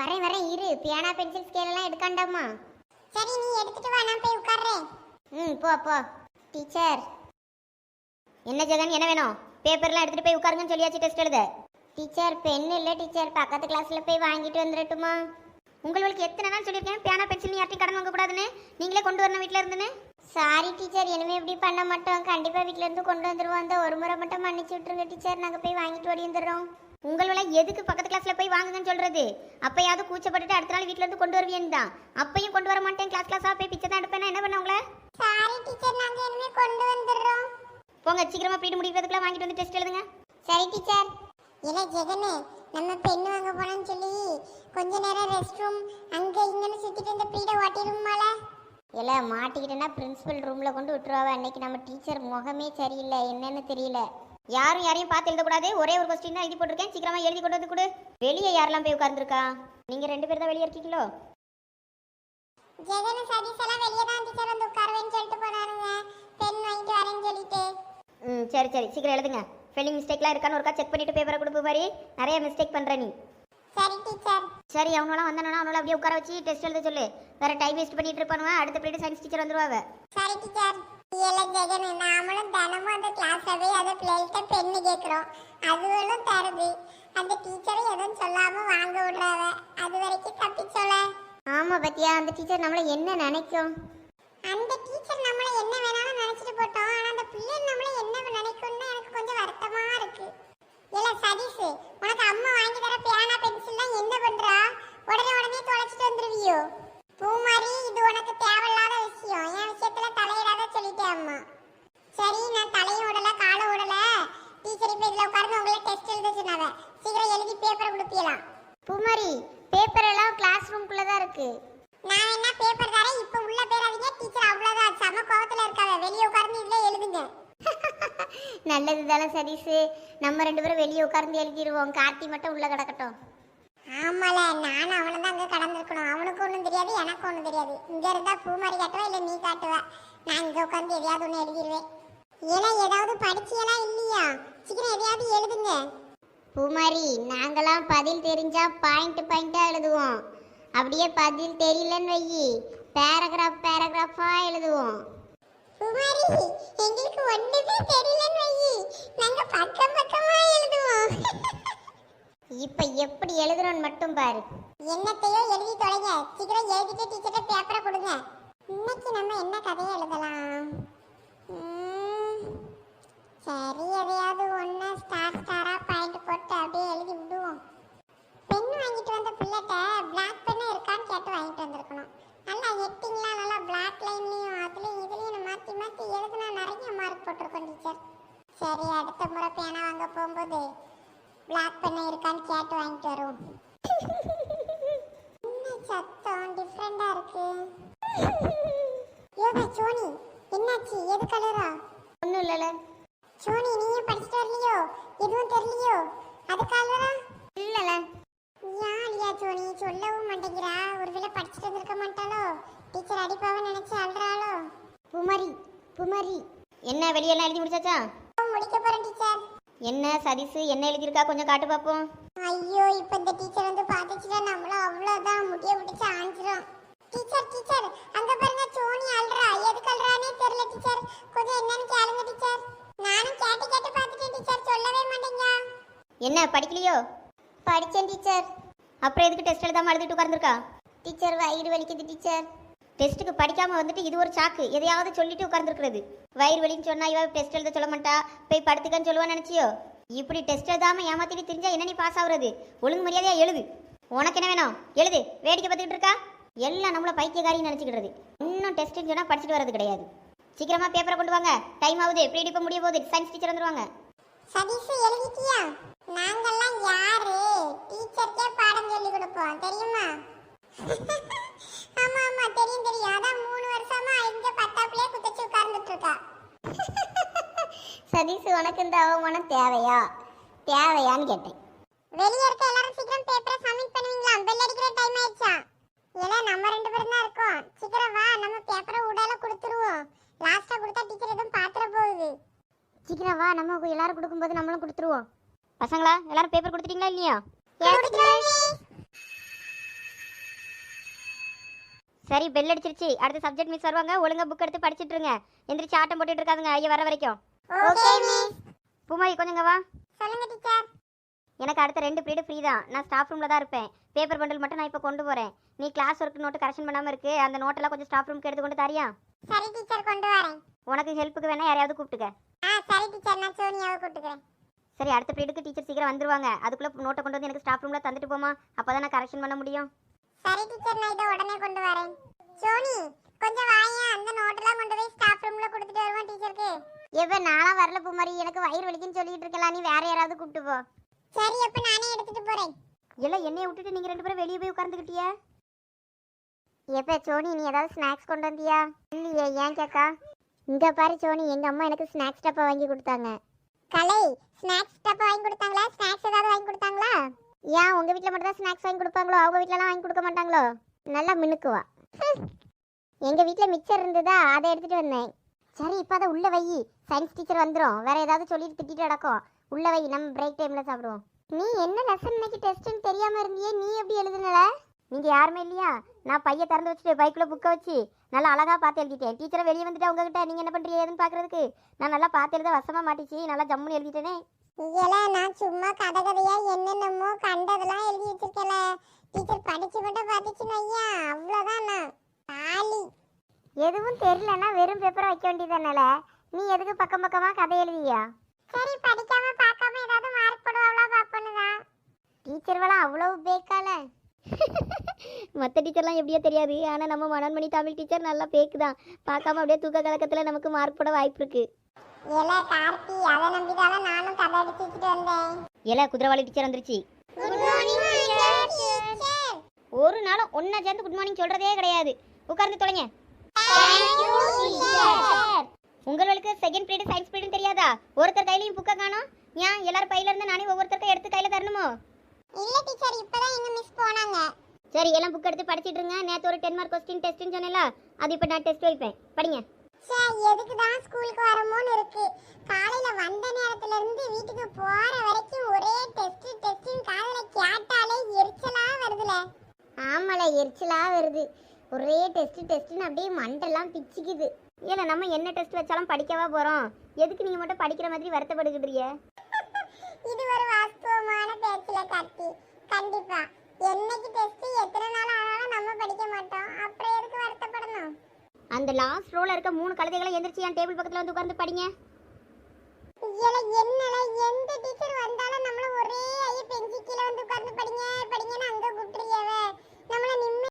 வரேன் வரேன் இரு. பியானா பென்சில் ஸ்கேல் எல்லாம் எடுக்காண்டாமா? சரி நீ எடுத்துட்டு வா, நான் போய் உட்கார்றேன். போ போ. டீச்சர். என்ன ஜெகன், என்ன வேணும்? பேப்பர்லாம் எடுத்துட்டு போய் உட்காருங்கன்னு சொல்லியாச்சு டெஸ்ட் எழுத. டீச்சர் பென் இல்லை டீச்சர், பக்கத்து கிளாஸ்ல போய் வாங்கிட்டு வந்துடட்டுமா? உங்களுக்கு எத்தனை நாள் சொல்லியிருக்கேன் பியானா பென்சில் யார்ட்டையும் கடன் வாங்கக்கூடாதுன்னு? நீங்களே கொண்டு வரணும் வீட்டில் இருந்துன்னு. சாரி டீச்சர், இனிமே இப்படி பண்ண மாட்டோம். கண்டிப்பாக வீட்டில் இருந்து கொண்டு வந்துடுவோம். அந்த ஒரு முறை மட்டும் மன்னிச்சு விட்டுருங்க டீச்சர், நாங்கள் போய் வாங்கிட்டு ஓடி வந்துடுறோம். உங்களோட எதுக்கு பக்கத்து கிளாஸ்ல போய் வாங்குங்கன்னு சொல்றது? அப்பயாவது கூச்சப்பட்டுட்டு அடுத்த நாள் வீட்ல இருந்து கொண்டு வருவீங்க தான். அப்பையும் கொண்டு வர மாட்டேன், கிளாஸா போய் பிச்சை தான் எடுப்பேன். என்ன பண்ண உங்கள? சாரி டீச்சர், நாங்க இனிமே கொண்டு வந்துடுறோம். போங்க, சீக்கிரமா பீரியட் முடிக்கிறதுக்குள்ள வாங்கிட்டு வந்து டெஸ்ட் எழுதுங்க. சரி டீச்சர். இல்ல ஜெகனே, நம்ம பென் வாங்க போனோம்னு சொல்லி கொஞ்ச நேரம் ரெஸ்ட் ரூம் அங்க இங்கன்னு சுத்திட்டு இந்த பீரியட் ஓட்டிடுமால. இல்ல மாட்டிக்கிட்டேன்னா பிரின்சிபல் ரூம்ல கொண்டு விட்டுருவாங்க. அன்னைக்கு நம்ம டீச்சர் முகமே சரியில்லை, என்னன்னு தெரியல. யாரும் யாரையும் பார்த்து எழுதக்கூடாது. ஒரே ஒரு கொஸ்டின் தான் எழுதி போட்டிருக்கேன், சீக்கிரமா எழுதி கொண்டு வந்து கொடு. வெளியே யாரெல்லாம் போய் உட்கார்ந்துருக்கா? நீங்க 2 பேர் தான் வெளியே இருக்கீங்களோ? ஜெகன் சதீஷ் எல்லாம் வெளியே தான் டீச்சர் வந்து உட்காருவேன்னு சொல்லிட்டு போனாருங்க, பென் வாங்கிட்டு வரேன்னு சொல்லிட்டு. சரி சரி, சீக்கிரம் எழுதுங்க. ஸ்பெல்லிங் மிஸ்டேக்லாம் இருக்கான்னு ஒருக்கா செக் பண்ணிட்டு பேப்பரை கொடுப்பு மாதிரி. நிறைய மிஸ்டேக் பண்ற நீ. சரி டீச்சர். சரி, அவனெல்லாம் வந்தானா அவனால அப்படியே உட்கார வச்சு டெஸ்ட் எழுத சொல்லு. வேற டைம் வேஸ்ட் பண்ணிட்டு இருப்பானுவ. அடுத்த பீரியட் சயின்ஸ் டீச்சர் வந்துருவாங்க. சரி டீச்சர். இல்ல ஜெகன், நாமளும் தினமும் அந்த கிளாஸ்ல போய் அதை பிள்ளைகிட்ட பென்னு கேட்குறோம், அதுவும் தருது. அந்த டீச்சரும் எதுவும் சொல்லாம வாங்க விடுறாவ, அது வரைக்கும் தப்பிச்சோல. ஆமா பத்தியா, அந்த டீச்சர் நம்மள என்ன நினைக்கும்? அந்த டீச்சர் நம்மள என்ன வேணாலும் நினைச்சிட்டு போட்டோம், ஆனா அந்த பிள்ளை நம்மள என்ன நினைக்கும்னு எனக்கு கொஞ்சம் வருத்தமா இருக்கு. இல்ல சதீஷ், உனக்கு அம்மா வாங்கி தர பியானா பென்சில்லாம் என்ன பண்றா? உடனே தொலைச்சிட்டு வந்துருவியோ? பூமாரி, இது உனக்கு தேவையில்லாத விஷயம். என் விஷயத்துல தலையிடாத சொல்லிட்டேன் அம்மா. சரி, நான் தலையும் விடல காலும் விடல. டீச்சர் இப்ப இதுல உட்கார்ந்து உங்களை டெஸ்ட் எழுத சொன்னாங்க. சீக்கிரம் எழுதி பேப்பரை கொடுப்பீலாம். பூமாரி, பேப்பர் எல்லாம் கிளாஸ் ரூம்குள்ள தான் இருக்கு. நான் என்ன பேப்பர் தரேன், இப்ப உள்ள பேராதீங்க. டீச்சர் அவ்வளவுதான் சம கோவத்துல இருக்காங்க, வெளியே உட்கார்ந்து இதுல எழுதுங்க. நல்லது தானே சதீஷ், நம்ம 2 பேரும் வெளியே உட்கார்ந்து எழுதிடுவோம். கார்த்தி மட்டும் உள்ள கிடக்கட்டும். ஆமால, நானும் அவனை தான் அங்க கடந்திருக்கணும். அவனுக்கு ஒன்றும் தெரியாது, எனக்கு ஒன்றும் தெரியாது. இங்க இருந்தா பூமாரி காட்டுவா இல்ல நீ காட்டுவ. நான் இங்க உட்கார்ந்து எதையாவது ஒன்று எழுதிடுவேன். ஏன்னா ஏதாவது படிச்சியெல்லாம் இல்லையா? சீக்கிரம் எதையாவது எழுதுங்க. பூமாரி, நாங்களாம் பதில் தெரிஞ்சா பாயிண்டா எழுதுவோம். அப்படியே பதில் தெரியலன்னு வையி பேராகிராஃபா எழுதுவோம். பூமாரி, எங்களுக்கு ஒண்ணுமே தெரியலன்னு வையி நாங்க பக்கமா எழுதுவோம். இப்ப எப்படி எழுதுறோன்னு மட்டும் பாரு. என்னத்தையோ எழுதி தொலைங்க. சீக்கிரம் எழுதிட்டு டீச்சர்ட்ட பேப்பரை கொடுங்க. இன்னைக்கு நம்ம என்ன கதையை எழுதலாம்? சரி, எதையாவது ஒன்று ஸ்டாரா பாயிண்ட் போட்டு அப்படியே எழுதி விடுவோம். பென் வாங்கிட்டு வந்த பிள்ளைகிட்ட பிளாக் பென்னு இருக்கான்னு கேட்டு வாங்கிட்டு வந்திருக்கணும். நல்லா ஹெட்டிங்லாம் நல்லா பிளாக் லைன்லையும் அதுலேயும் இதுலேயும் மாற்றி எழுதுனா நிறைய மார்க் போட்டிருக்கோம் டீச்சர். சரி, அடுத்த முறை பேனா வாங்க போகும்போது பிளாக் பென்னு இருக்கான்னு கேட்டு வாங்கிட்டு வருவோம். என்ன சத்தம் டிஃப்ரெண்டா இருக்கு? யோகா சோனி, என்னாச்சு? எது கலரா? ஒன்றும் இல்லைல்ல. சோனி, நீயும் படிச்சுட்டு வரலையோ? எதுவும் தெரியலையோ? அது கலரா இல்லைல்ல. யாரியா சோனி சொல்லவும் மாட்டேங்கிறா? ஒருவேளை படிச்சுட்டு வந்திருக்க மாட்டாளோ? டீச்சர் அடிப்பாவ நினைச்சு அழுறாளோ? பூமாரி, என்ன வெளியெல்லாம் எழுதி முடிச்சாச்சா? முடிக்க போறேன் டீச்சர். என்ன சதீஷ், என்ன எழுதியிருக்கா கொஞ்சம் காட்டு பார்ப்போம். ஐயோ, இப்ப இந்த டீச்சர் வந்து பாத்துச்சுட்டா நம்மள அவ்வளவுதான் முடிய பிடிச்சு ஆஞ்சிரும். டீச்சர் அங்க பாருங்க, சோனி அழுறா. எதுக்கு அழுறானே தெரியல டீச்சர், கொஞ்சம் என்னன்னு கேளுங்க டீச்சர். நானும் கேட்டு பார்த்துட்டேன் டீச்சர், சொல்லவே மாட்டேங்க. என்ன படிக்கலையோ? படிச்சேன் டீச்சர். அப்புறம் எதுக்கு டெஸ்ட் எழுதாம அழுதுட்டு உட்கார்ந்துருக்கா? டீச்சர் வயிறு வலிக்குது டீச்சர். டெஸ்ட்டுக்கு படிக்காம வந்துட்டு இது ஒரு சாக்கு, எதையாவது சொல்லிட்டு உட்கார்ந்துருக்கிறது. வயிறு வலின்னு சொன்னா இவ டெஸ்ட் எழுத சொல்ல மாட்டா, போய் படுத்துக்கன்னு சொல்லுவான்னு நினைச்சியோ? இப்படி டெஸ்ட் எழுதாம ஏமாத்திட்டு தெரிஞ்சா என்ன நீ பாஸ் ஆகுறது? ஒழுங்கு மரியாதையா எழுது. உனக்கு என்ன வேணும் எழுது. வேடிக்கை பார்த்துக்கிட்டு இருக்கா? எல்லாம் நம்மள பைத்தியக்காரின்னு நினைச்சுக்கிடுறது. இன்னும் டெஸ்ட்னு சொன்னா படிச்சுட்டு வர்றது கிடையாது. சீக்கிரமா பேப்பரை கொண்டு வாங்க, டைம் ஆகுது. பீரியட் இப்ப முடிய போகுது. சயின்ஸ் டீச்சர் வந்துருவாங்க. சதீஷ் எழுதிட்டியா? நாங்கெல்லாம் யாரு? டீச்சர்க்கே பாடம் சொல்லி கொடுப்போம், தெரியுமா? ஆமா தெரியும். அதான் 3 வருஷமா இங்க பட்டாப்பிலே குத்தச்சு உட்கார்ந்துட்டு இருக்கா. சதீஷ், உனக்கு இந்த அவமானம் தேவையான்னு கேட்டேன். வெளியே இருக்க எல்லாரும் சீக்கிரம் பேப்பரை சப்மிட் பண்ணுவீங்களா? பெல் அடிக்கிற டைம் ஆயிடுச்சா? இல்ல நம்ம 2 பேரும் தான் இருக்கோம். சீக்கிரம் வா, நம்ம பேப்பரை உடால கொடுத்துருவோம். லாஸ்டா கொடுத்தா டீச்சர் எதுவும் பாத்துற போகுது. சீக்கிரம் வா, நம்ம எல்லாரும் கொடுக்கும்போது நம்மளும் கொடுத்துருவோம். பசங்களா, எல்லாரும் பேப்பர் கொடுத்துட்டீங்களா இல்லையா? சரி பெல் அடிச்சிருச்சு. அடுத்த சப்ஜெக்ட் மிஸ் வருவாங்க. ஒழுங்கா புக் எடுத்து படிச்சிட்டு இருங்க. எந்திரிச்சு ஆட்டம் போட்டுட்டு இருக்காதுங்க ஐயா வர வரைக்கும். Okay miss. பூமாரி கொஞ்சங்க வா. சொல்லுங்க டீச்சர். எனக்கு அடுத்த 2 பீரியட் ஃப்ரீ தான். நான் ஸ்டாஃப் ரூமில் தான் இருப்பேன். பேப்பர் பண்டில் மட்டும் நான் இப்போ கொண்டு போகிறேன். நீ கிளாஸ் ஒர்க் நோட்டு கரெக்ஷன் பண்ணாமல் இருக்கு. அந்த நோட்டெல்லாம் கொஞ்சம் ஸ்டாஃப் ரூமுக்கு எடுத்து கொண்டு தாரியா? சரி டீச்சர், கொண்டு வரேன். உனக்கு ஹெல்ப்புக்கு வேணா யாரையாவது கூப்பிட்டுக்க. சரி டீச்சர், நான் சோனியாவை கூப்பிட்டுக்கிறேன். சரி அடுத்த பீரியடுக்கு டீச்சர் சீக்கிரம் வந்துருவாங்க. அதுக்குள்ளே நோட்டை கொண்டு வந்து எனக்கு ஸ்டாஃப் ரூமில் தந்துட்டு போமா. அப்போ தான் நான் கரெக்ஷன் பண்ண முடியும். சரி டீச்சர், நான் இதை உடனே கொண்டு வரேன். சோனி கொஞ்சம் வாங்க, அந்த நோட்டெல்லாம் கொண்டு போய் ஸ்டாஃப் ரூம்ல கொடுத்துட்டு வருவோம் டீச்சருக்கு. எப்போ நானும் வரல பூமாரி, எனக்கு வயிறு வலிக்குன்னு சொல்லிட்டு இருக்கலாம். நீ வேற யாராவது கூப்பிட்டு போ. சரி, அப்ப நானே எடுத்துட்டு போறேன். எல்லாம் என்னைய விட்டுட்டு நீங்கள் 2 பேரும் வெளியே போய் உட்காந்துக்கிட்டியா? எப்போ சோனி நீ ஏதாவது ஸ்நாக்ஸ் கொண்டு வந்தியா? இல்லையே, ஏன் கேக்கா? இங்கே பாரு சோனி, எங்கள் அம்மா எனக்கு ஸ்நாக்ஸ் டப்பா வாங்கி கொடுத்தாங்க. கலை, ஸ்நாக்ஸ் டப்பா வாங்கி கொடுத்தாங்களா? ஸ்நாக்ஸ் ஏதாவது வாங்கி கொடுத்தாங்களா? ஏன் உங்கள் வீட்டில் மட்டும் தான் ஸ்நாக்ஸ் வாங்கி கொடுப்பாங்களோ? அவங்க வீட்டிலலாம் வாங்கி கொடுக்க மாட்டாங்களோ? நல்லா மினுக்குவா. எங்கள் வீட்டில் மிச்சர் இருந்ததா, அதை எடுத்துகிட்டு வந்தேன். சரி இப்போ அதை உள்ள வை. சயின்ஸ் டீச்சர் வந்துடும். வேற ஏதாவது சொல்லிட்டு திட்டிட்டு நடக்கும். உள்ள வை, நம்ம பிரேக் டைமில் சாப்பிடுவோம். நீ என்ன லெசன் இன்னைக்கு டெஸ்ட்டுன்னு தெரியாமல் இருந்தியே, நீ எப்படி எழுதுனல? நீங்கள் யாருமே இல்லையா? நான் பையை திறந்து வச்சுட்டு பைக்கில் புக்கை வச்சு நல்லா அழகாக பார்த்து எழுதிட்டேன். டீச்சரை வெளியே வந்துட்டு உங்ககிட்ட நீங்கள் என்ன பண்ணுறீங்க ஏதுன்னு பார்க்குறதுக்கு நான் நல்லா பார்த்து எழுத வசமாக மாட்டிச்சு. நல்லா ஜம்முன்னு எழுதிட்டேனே. இல்ல, நான் சும்மா கதை கதையா என்னென்னமோ கண்டதெல்லாம் எழுதி வச்சிருக்கல. டீச்சர் படிச்சு மட்டும் பார்த்துச்சுன்னு ஐயா, அவ்வளோதான். நான் தாலி எதுவும் தெரியலன்னா வெறும் பேப்பரை வைக்க வேண்டியதானல. நீ எதுக்கு பக்கம் பக்கமாக கதை எழுதியா? சரி, படிக்காம பார்க்காம ஏதாவது மார்க் போடுவாங்களா பாப்போன்னுதான். டீச்சர்வெல்லாம் அவ்வளோ பேக்கால. மற்ற டீச்சர்லாம் எப்படியோ தெரியாது. ஆனால் நம்ம மனோன்மணி தமிழ் டீச்சர் நல்லா பேக்கு தான். பார்க்காம அப்படியே தூக்க கலக்கத்தில் நமக்கு மார்க் போட வாய்ப்பு இருக்கு. ஏல கார்த்தி, அதை நம்பிதால நானும் கதை அடிச்சு வச்சுட்டு வந்தேன். ஏல குதிரவாளி டீச்சர் வந்துருச்சு. Good morning teacher. ஒரு நாளும் ஒன்றா சேர்ந்து குட் மார்னிங் சொல்கிறதே கிடையாது. உட்கார்ந்து தொலைங்க. Thank you teacher. உங்களுக்கு செகண்ட் பீரியட் சயின்ஸ் பீரியட் தெரியாதா? ஒருத்தர் கையிலையும் புக்கை காணோம். ஏன் எல்லாரும் பையில இருந்து நானே ஒவ்வொருத்தருக்கும் எடுத்து கையில் தரணுமோ? இல்ல டீச்சர், இப்பதான் எங்க மிஸ் போனாங்க. சரி எல்லாம் புக் எடுத்து படிச்சிட்டு இருங்க. நேற்று ஒரு 10 மார்க் கொஸ்டின் டெஸ்ட்னு சொன்னேன்ல, அது இப்போ நான் டெஸ்ட் வைப்பேன். படிங்க. சே, எதுக்கு தான் ஸ்கூலுக்கு வரமோன்னு இருக்கு. காலையில வந்த நேரத்துல இருந்து வீட்டுக்கு போற வரைக்கும் ஒரே டெஸ்டிங் காலையில கேட்டாலே எரிச்சலா வருதுல. ஆமால, எரிச்சலாக வருது. ஒரே டெஸ்ட்னு அப்படியே மண்டெல்லாம் பிச்சுக்குது. ஏன்னா நம்ம என்ன டெஸ்ட் வச்சாலும் படிக்கவா போகிறோம்? எதுக்கு நீங்கள் மட்டும் படிக்கிற மாதிரி வருத்தப்படுகிறிய? இது ஒரு வாஸ்தவமான பேச்சுல கார்த்தி. கண்டிப்பா என்னைக்கு டெஸ்ட் எத்தனை நாள் ஆனாலும் நம்ம படிக்க மாட்டோம். அப்புறம் எதுக்கு வருத்தப்படணும்? அந்த லாஸ்ட் ரோல இருக்க 3 கழுதைகளை எந்திரிச்சு என் டேபிள் பக்கத்தில் வந்து உட்கார்ந்து படிங்க. என்னல எந்த டீச்சர் வந்தாலும் நம்மள ஒரே ஐய பெஞ்சி கீழ வந்து உட்கார்ந்து படிங்கன்னு அங்க